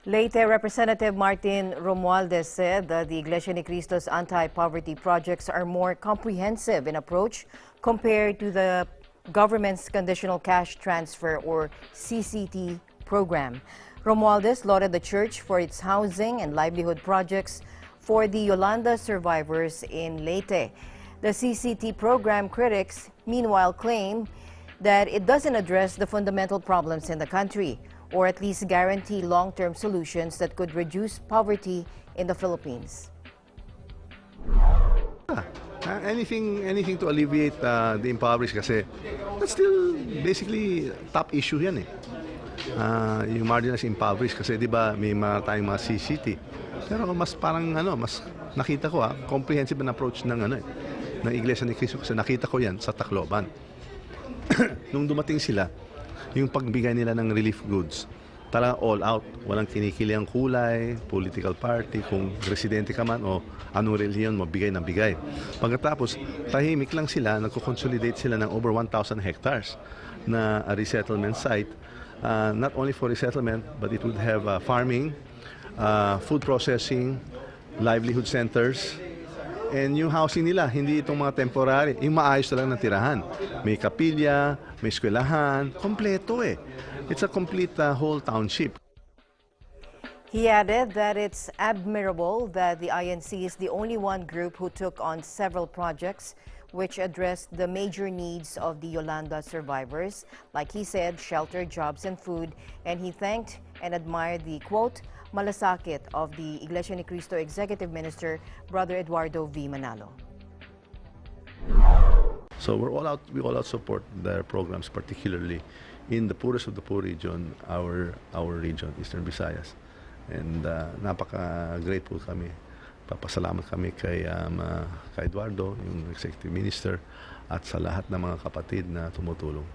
Leyte Representative Martin Romualdez said that the Iglesia Ni Cristo's anti-poverty projects are more comprehensive in approach compared to the government's Conditional Cash Transfer or CCT program. Romualdez lauded the church for its housing and livelihood projects for the Yolanda survivors in Leyte. The CCT program critics, meanwhile, claim that it doesn't address the fundamental problems in the country, or at least guarantee long-term solutions that could reduce poverty in the Philippines. Anything to alleviate the impoverished kasi that's still basically top issue yan eh. Yung marginalized impoverished kasi di ba may tayong mga CCT. Pero mas parang mas nakita ko comprehensive na approach ng ng Iglesia Ni Cristo kasi nakita ko yan sa Tacloban. Nung dumating sila, yung pagbigay nila ng relief goods, talagang all out. Walang kinikili ang kulay, political party, kung residente ka man o anong relihiyon mo, bigay na bigay. Pagkatapos, tahimik lang sila, nagko-consolidate sila ng over 1,000 hectares na a resettlement site. Not only for resettlement, but it would have farming, food processing, livelihood centers, and yung housing nila, hindi itong mga temporary, yung maayos talaga ng tirahan. May kapilya, may eskwelahan, kompleto eh. It's a complete whole township. He added that it's admirable that the INC is the only one group who took on several projects which addressed the major needs of the Yolanda survivors, like he said, shelter, jobs, and food, and he thanked and admired the, quote, malasakit of the Iglesia Ni Cristo Executive Minister, Brother Eduardo V. Manalo. So we all out support their programs, particularly in the poorest of the poor region, our region, Eastern Visayas. And napaka-grateful kami. Papasalamat kami kay Eduardo, yung Executive Minister, at sa lahat ng mga kapatid na tumutulong.